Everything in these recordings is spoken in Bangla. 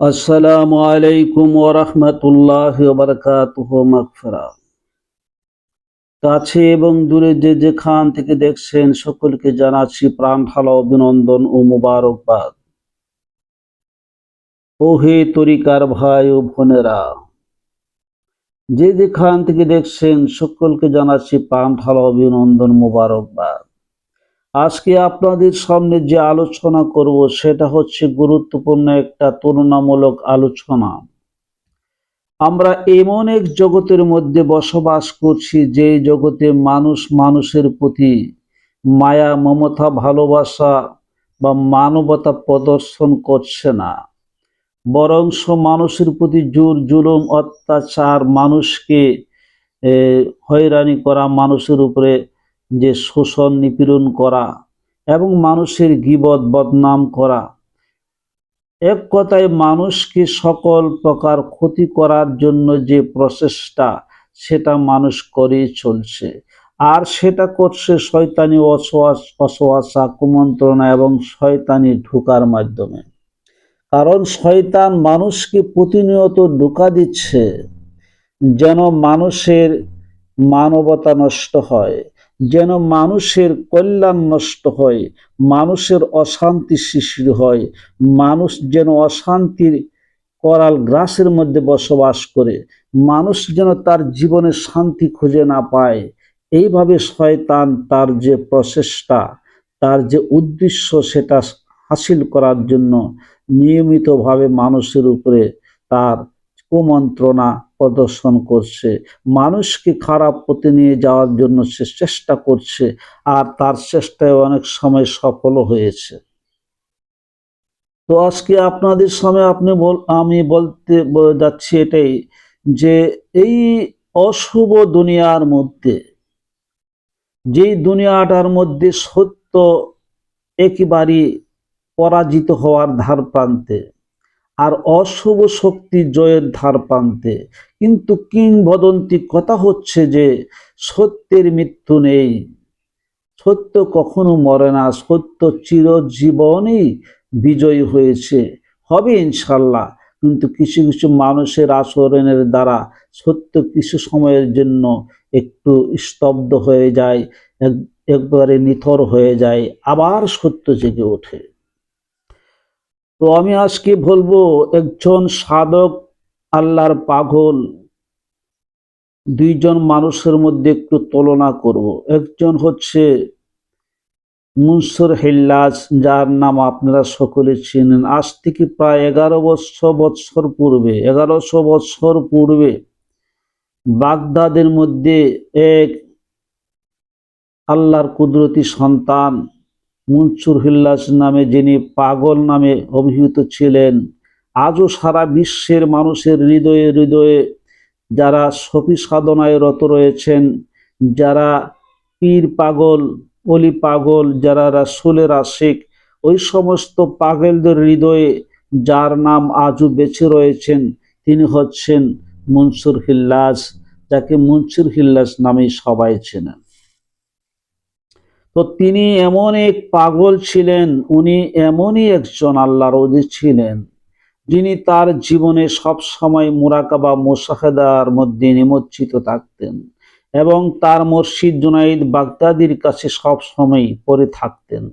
আসসালামু আলাইকুম ওয়া রাহমাতুল্লাহি ওয়া বারাকাতুহু মাগফিরাত। কাছে এবং দূরে যে যেখান থেকে দেখছেন সকলকে জানাচ্ছি প্রাণ ঢালা অভিনন্দন ও মোবারকবাদ। ও হে তরিকার ভাই ও বোনেরা, যে যেখান থেকে দেখছেন সকলকে জানাচ্ছি প্রাণ ঢালা অভিনন্দন মোবারকবাদ। আজকে আপনাদের সামনে যে আলোচনা করব সেটা হচ্ছে গুরুত্বপূর্ণ একটা তুলনামূলক আলোচনা। আমরা এমন এক জগতের মধ্যে বসবাস করছি যে জগতে মানুষ মানুষের প্রতি মায়া মমতা ভালোবাসা বা মানবতা প্রদর্শন করছে না, বরংশ মানুষের প্রতি জোর জুলুম অত্যাচার, মানুষকে হয়রানি করা, মানুষের উপরে যে শোষণ নিপীড়ন করা এবং মানুষের গীবত বদনাম করা, এক কথায় মানুষকে সকল প্রকার ক্ষতি করার জন্য যে প্রচেষ্টা সেটা মানুষ করেই চলছে। আর সেটা করছে শয়তানি অসওয়াসা কুমন্ত্রণা এবং শয়তানি ঢোকার মাধ্যমে। কারণ শয়তান মানুষকে প্রতিনিয়ত ধোঁকা দিচ্ছে যেন মানুষের মানবতা নষ্ট হয়, যেন মানুষের কল্যাণ নষ্ট হয়, মানুষের অশান্তি সৃষ্টি হয়, মানুষ যেন অশান্তির করাল গ্রাসের মধ্যে বসবাস করে, মানুষ যেন তার জীবনে শান্তি খুঁজে না পায়। এইভাবে শয়তান তার যে প্রচেষ্টা, তার যে উদ্দেশ্য সেটা হাসিল করার জন্য নিয়মিতভাবে মানুষের উপরে তার কুমন্ত্রণা প্রদর্শন করছে, মানুষকে খারাপ পথে নিয়ে যাওয়ার জন্য সে চেষ্টা করছে, আর তার চেষ্টায় অনেক সময় সফল হয়েছে। তো আজকে আপনাদের সামনে আমি বলতে যাচ্ছি এটাই, যে এই অশুভ দুনিয়ার মধ্যে, যেই দুনিয়াটার মধ্যে সত্য একেবারেই পরাজিত হওয়ার ধার প্রান্তে, আর অশুভ শক্তি জয়ের ধার প্রান্তে, কিন্তু কিংবদন্তি কথা হচ্ছে যে সত্যের মৃত্যু নেই, সত্য কখনো মরে না, সত্য চিরজীবনই বিজয়ী হয়েছে, হবে ইনশাল্লাহ। কিন্তু কিছু কিছু মানুষের আচরণের দ্বারা সত্য কিছু সময়ের জন্য একটু স্তব্ধ হয়ে যায়, একবারে নিথর হয়ে যায়, আবার সত্য জেগে ওঠে। তো আমি আজকে বলবো, একজন সাধক আল্লাহর পাগল, দুইজন মানুষের মধ্যে একটু তুলনা করব। একজন হচ্ছে মনসুর হিল্লাজ, যার নাম আপনারা সকলে চিনেন। আজ থেকে প্রায় 1100 বছর পূর্বে বাগদাদের মধ্যে এক আল্লাহর কুদরতি সন্তান মনসুর হিল্লাজ নামে, যিনি পাগল নামে অভিহিত ছিলেন, আজও সারা বিশ্বের মানুষের হৃদয়ে হৃদয়ে যারা সফি সাধনায় রত রয়েছেন, যারা পীর পাগল, অলি পাগল, যারা রাসূলের আশিক, ওই সমস্ত পাগলদের হৃদয়ে যার নাম আজও বেঁচে রয়েছেন, তিনি হচ্ছেন মনসুর হিল্লাজ, যাকে মনসুর হিল্লাজ নামেই সবাই চেনেন। তো তিনি এমন এক পাগল ছিলেন, উনি এমনই একজন আল্লাহর ওলি ছিলেন, যিনি তার জীবনে সব সময় মুরাকাবা মুশাহাদার মধ্যে নিমজ্জিত থাকতেন এবং তার মুর্শিদ জুনাইদ বাগদাদির কাছে সব সময় পড়ে থাকতেন।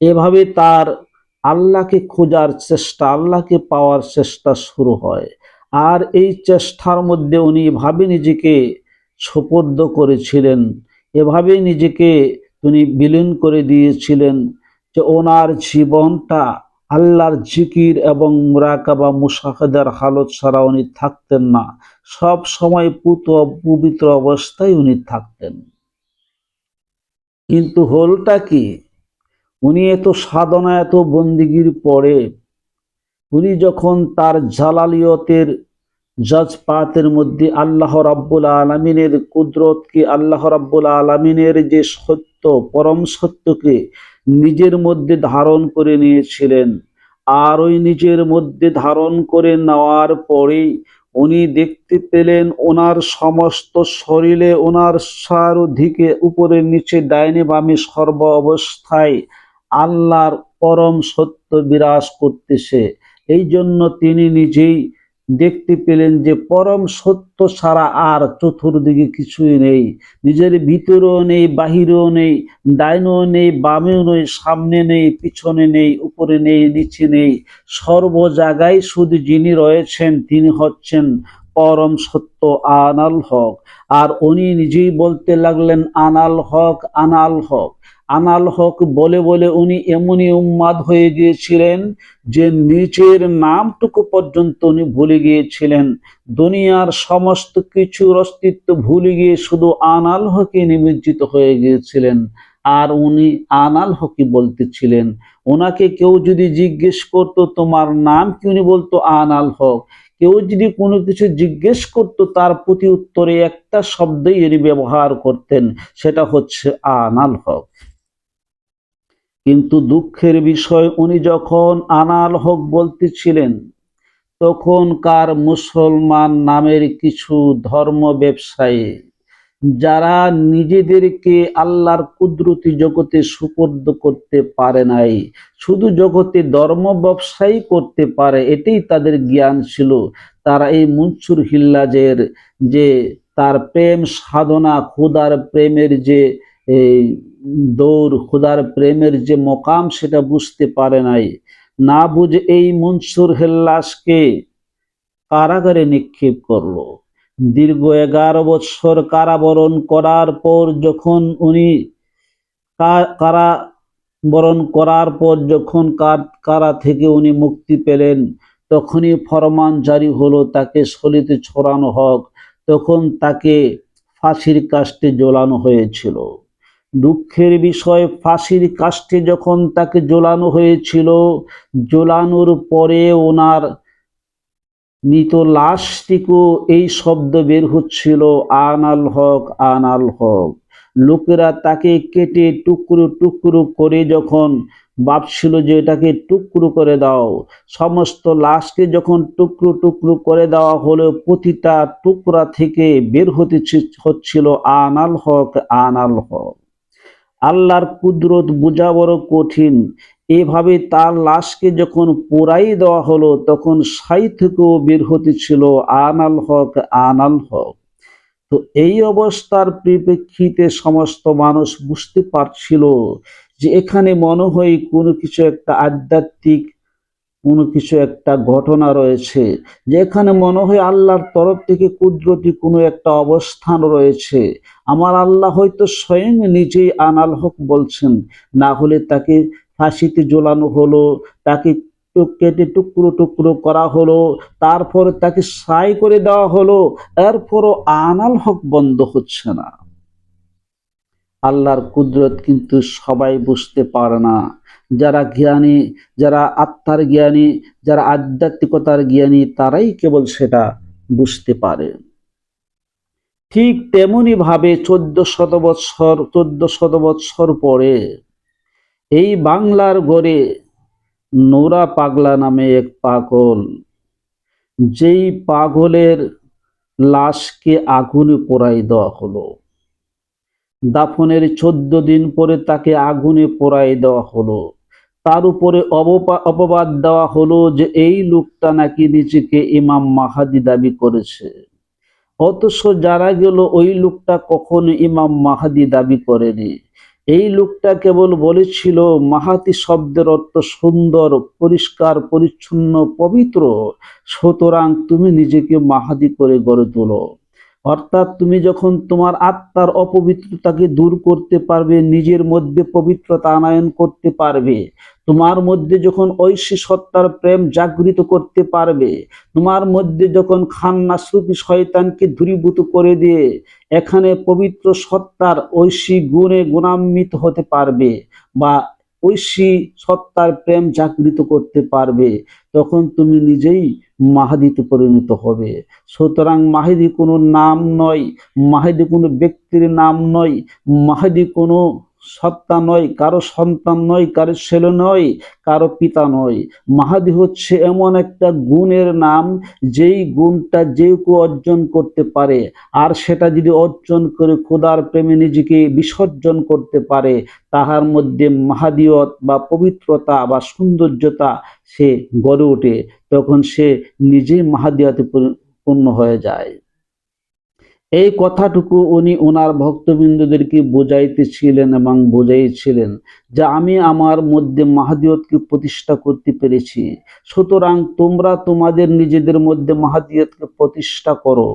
এভাবে তার আল্লাহকে খোঁজার চেষ্টা, আল্লাহকে পাওয়ার চেষ্টা শুরু হয়। আর এই চেষ্টার মধ্যে উনি এভাবে নিজেকে সোপর্দ করেছিলেন, এভাবে নিজেকে তিনি বিলীন করে দিয়েছিলেন যে ওনার জীবনটা আল্লাহর জিকির এবং মুরাকাবা মুশাহাদার হালত ছাড়া উনি থাকতেন না, সব সময় পবিত্র অবস্থায় উনি থাকতেন। কিন্তু হলটা কি, উনি এত সাধনা এত বন্দিগির পরে উনি যখন তার জালালিয়তের জজপাতের মধ্যে আল্লাহ রাব্বুল আলামিনের কুদরতকে, আল্লাহ রাব্বুল আলামিনের যে সত্য, পরম সত্যকে নিজের মধ্যে ধারণ করে নিয়েছিলেন, আর ওই নিজের মধ্যে ধারণ করে নেওয়ার পরেই উনি দেখতে পেলেন ওনার সমস্ত শরীরে, ওনার চারদিকে উপরে নিচে ডাইনে বামে সর্ব অবস্থায় আল্লাহর পরম সত্য বিরাজ করতেছে। এই জন্য তিনি নিজেই দেখতে পেলেন যে পরম সত্য ছাড়া আর চতুর্দিকে কিছুই নেই, নিজের ভিতরেও নেই, বাহিরেও নেই, ডাইনেও নেই, বামেও নেই, সামনে নেই, পিছনে নেই, উপরে নেই, নিচে নেই, সর্ব জায়গায় শুধু যিনি রয়েছেন তিনি হচ্ছেন পরম সত্য আনাল হক। আর উনি নিজেই বলতে লাগলেন আনাল হক, আনাল হক, আনাল হক বলে বলে উনি এমনই উন্মাদ হয়ে গিয়েছিলেন যে নিজের নামটুকু পর্যন্ত উনি ভুলে গিয়েছিলেন। দুনিয়ার সমস্ত কিছুর অস্তিত্ব ভুলে গিয়ে শুধু আনাল হকে নিমজ্জিত হয়ে গিয়েছিলেন। আর উনি আনাল হকি বলতেছিলেন। ওনাকে কেউ যদি জিজ্ঞেস করতো তোমার নাম কি, উনি বলতো আনাল হক। কেউ যদি কোনো কিছু জিজ্ঞেস করতো তার প্রতি উত্তরে একটা শব্দই উনি ব্যবহার করতেন, সেটা হচ্ছে আনাল হক। কিন্তু দুঃখের বিষয় উনি যখন আনাল হক বলতেছিলেন তখনকার মুসলমান নামের কিছু ধর্ম ব্যবসায়ী, যারা নিজেদেরকে আল্লাহর কুদরতি জগতে সুপর্দ করতে পারে নাই, শুধু জগতে ধর্ম ব্যবসায়ী করতে পারে এটাই তাদের জ্ঞান ছিল, তারা এই মনসুর হিল্লাজের যে তার প্রেম সাধনা, খুদার প্রেমের যে এই দৌড়, খুদার প্রেমের যে মকাম সেটা বুঝতে পারে নাই। না বুঝে এই মনসুর হিল্লাজকে কারাগারে নিক্ষেপ করলো। দীর্ঘ 11 বছর কারাবরণ করার পর যখন উনি কারাবরণ করার পর যখন কারা থেকে উনি মুক্তি পেলেন, তখনই ফরমান জারি হলো তাকে সলিতে ছড়ানো হোক। তখন তাকে ফাঁসির কাস্টে ঝোলানো হয়েছিল। দুঃখের বিষয়, ফাঁসির কাস্টে যখন তাকে ঝোলানো হয়েছিল, ঝোলানোর পরে ওনার মৃত লাশটিকেও এই শব্দ বের হচ্ছিল আনাল হক, আনাল হক। লোকেরা তাকে কেটে টুকরো টুকরো করে যখন ভাবছিল যে এটাকে টুকরো করে দাও, সমস্ত লাশকে যখন টুকরো টুকরো করে দেওয়া হলো, প্রতিটা টুকরা থেকে বের হতে হচ্ছিল আনাল হক, আনাল হক। আল্লাহর কুদরত বোঝা বড় কঠিন। এভাবে তার লাশকে যখন পোড়াই দেওয়া হলো তখন সাই থেকেও বের হতেছিল আনাল হক, আনাল হক। তো এই অবস্থার পরিপ্রেক্ষিতে সমস্ত মানুষ বুঝতে পারছিল যে এখানে মনে হয় কোনো কিছু একটা আধ্যাত্মিক কোনো কিছু একটা ঘটনা রয়েছে, যেখানে মনে হয় আল্লাহর তরফ থেকে কুদরতি কোনো একটা অবস্থান রয়েছে। আমার আল্লাহ হয়তো স্বয়ং নিজেই আনাল হক বলছেন, না হলে তাকে ফাঁসিতে ঝোলানো হলো, তাকে কেটে টুকরো টুকরো করা হলো, তারপর তাকে ছাই করে দেওয়া হলো, এরপরও আনাল হক বন্ধ হচ্ছে না। আল্লাহর কুদরত কিন্তু সবাই বুঝতে পারে না। যারা জ্ঞানী, যারা আত্মার জ্ঞানী, যারা আধ্যাত্মিকতার জ্ঞানী, তারাই কেবল সেটা বুঝতে পারে। ঠিক তেমনি ভাবে 1400 বৎসর পরে এই বাংলার গড়ে নোরা পাগলা নামে এক পাগল, যেই পাগলের লাশকে আগুনে পোড়াই দেওয়া হলো। দাফনের 14 দিন পরে তাকে আগুনে পোড়াই দেওয়া হলো। তার উপরে অপবাদ দেওয়া হলো যে এই লোকটা নাকি নিজেকে ইমাম মাহাদি দাবি করেছে। অথচ জানা গেল ওই লোকটা কখনো ইমাম মাহাদি দাবি করেনি। এই লোকটা কেবল বলেছিল মাহাদি শব্দের অর্থ সুন্দর, পরিষ্কার, পরিচ্ছন্ন, পবিত্র। সুতরাং তুমি নিজেকে মাহাদি করে গড়ে তোলো। অর্থাৎ তুমি যখন তোমার আত্মার অপবিত্রতাকে দূর করতে পারবে, নিজের মধ্যে পবিত্রতা আনয়ন করতে পারবে, তোমার মধ্যে যখন ঐশী সত্তার প্রেম জাগৃত করতে পারবে, তোমার মধ্যে যখন খান্নাসরূপী শয়তানকে দূরীভূত করে দিয়ে এখানে পবিত্র সত্তার ঐশী গুণে গুণান্বিত হতে পারবে বা ঐশী সত্তার প্রেম জাগৃত করতে পারবে, তখন তুমি নিজেই মাহাদিতে পরিণত হবে। সুতরাং মাহাদি কোনো নাম নয়, মাহাদি কোনো ব্যক্তির নাম নয়, মাহাদি কোনো সত্তা নয়, কারো সন্তান নয়, কারো ছেলে নয়, কারো পিতা নয়। মাহাদি হচ্ছে এমন একটা গুণের নাম, যেই গুণটা যে কেউ অর্জন করতে পারে, আর সেটা যদি অর্জন করে খোদার প্রেমে নিজেকে বিসর্জন করতে পারে, তাহার মধ্যে মাহাদিয়ত বা পবিত্রতা বা সৌন্দর্যতা সে গড়ে ওঠে, তখন সে নিজেই মাহাদিয়তে পূর্ণ হয়ে যায়। এই কথাটুকু উনি ওনার ভক্তবৃন্দদেরকে বোঝাইতেছিলেন এবং বোঝাইছিলেন যে আমি আমার মধ্যে মাহাদিয়তকে প্রতিষ্ঠা করতে পেরেছি, সুতরাং তোমরা তোমাদের নিজেদের মধ্যে মাহাদিয়তকে প্রতিষ্ঠা করো,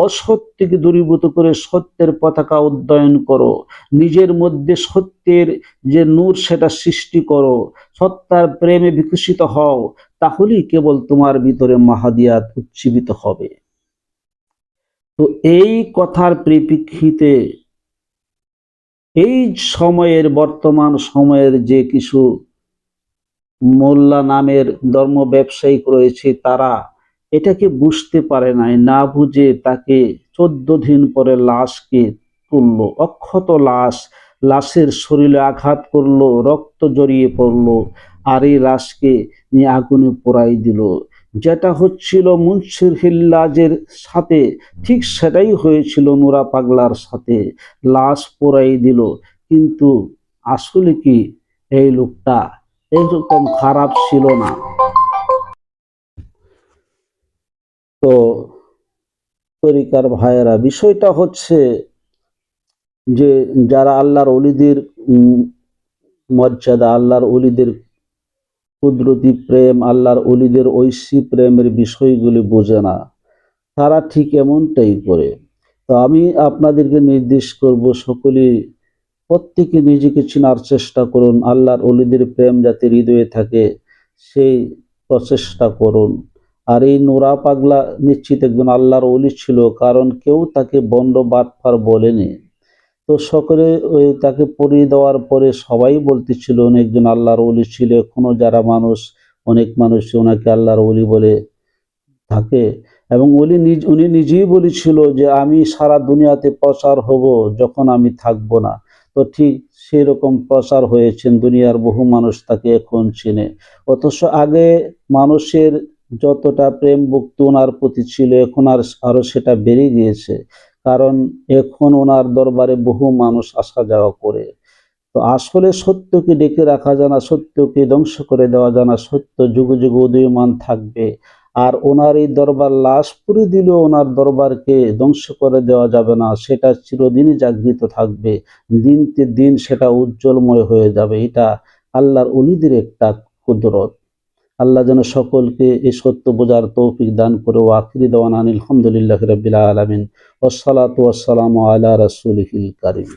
অসত্যকে দূরীভূত করে সত্যের পতাকা উড্ডয়ন করো, নিজের মধ্যে সত্যের যে নূর সেটা সৃষ্টি করো, সত্তার প্রেমে বিকশিত হও, তাহলেই কেবল তোমার ভিতরে মাহাদিয়াত উজ্জীবিত হবে। তো এই কথার পরিপ্রেক্ষিতে এই সময়ের বর্তমান সময়ের যে কিছু মোল্লা নামের ধর্ম ব্যবসায়িক রয়েছে, তারা এটাকে বুঝতে পারে নাই, না বুঝে তাকে 14 দিন পরে লাশকে তুললো, অক্ষত লাশ, লাশের শরীরে আঘাত করলো, রক্ত জড়িয়ে পড়লো, আর এই লাশকে নিয়ে আগুনে পোড়াই দিল। যেটা হচ্ছিল মুনশির হিল্লাজের সাথে, ঠিক সেটাই হয়েছিল নুরা পাগলার সাথে, লাশ পোড়াই দিল। কিন্তু আসলে কি এই লোকটা এরকম খারাপ ছিল না। তো তরিকার ভাইয়েরা, বিষয়টা হচ্ছে যে যারা আল্লাহর ওলিদের মর্যাদা, আল্লাহর ওলিদের কুদরতি প্রেম, আল্লাহর ওলিদের ঐশী প্রেমের বিষয়গুলি বোঝে না, তারা ঠিক এমনটাই করে। তো আমি আপনাদেরকে নির্দেশ করব, সকলেই প্রত্যেকে নিজেকে চেনার চেষ্টা করুন, আল্লাহর ওলিদের প্রেম যাতে হৃদয়ে থাকে সেই প্রচেষ্টা করুন। আর এই নোরা পাগলা নিশ্চিত একজন আল্লাহর ওলি ছিল, কারণ কেউ তাকে বন্ড বাটপার বলেনি। তো সকলে ওই তাকে পরিয়ে দেওয়ার পরে সবাই বলতেছিল উনি একজন আল্লাহর ওলি ছিল। এখনো যারা মানুষ, অনেক মানুষ ওনাকে আল্লাহর ওলি বলে থাকে, এবং উনি নিজেই বলেছিল যে আমি সারা দুনিয়াতে প্রচার হব যখন আমি থাকব না। তো ঠিক সেরকম প্রচার হয়েছেন, দুনিয়ার বহু মানুষ তাকে এখন চিনে। অথচ আগে মানুষের যতটা প্রেম ভক্তি ওনার প্রতি ছিল, এখন আরো সেটা বেড়ে গিয়েছে, কারণ এখন ওনার দরবারে বহু মানুষ আসা যাওয়া করে। তো আসলে সত্যকে ডেকে রাখা জানা, সত্যকে ধ্বংস করে দেওয়া জানা, সত্য যুগে যুগে উদীয়মান থাকবে। আর ওনার এই দরবার লাশ পুড়ে দিলেও ওনার দরবারকে ধ্বংস করে দেওয়া যাবে না, সেটা চিরদিনই জাগৃত থাকবে, দিনকে দিন সেটা উজ্জ্বলময় হয়ে যাবে। এটা আল্লাহর ওলিদের একটা কুদরত। আল্লাহ যেন সকলকে এই সত্য বোঝার তৌফিক দান করে। ও আখিরি দাওয়ানা আলহামদুলিল্লাহি রাব্বিল আলামিন, ওয়াসসালাতু ওয়াসসালামু আলা রাসূলিহিল কারীম।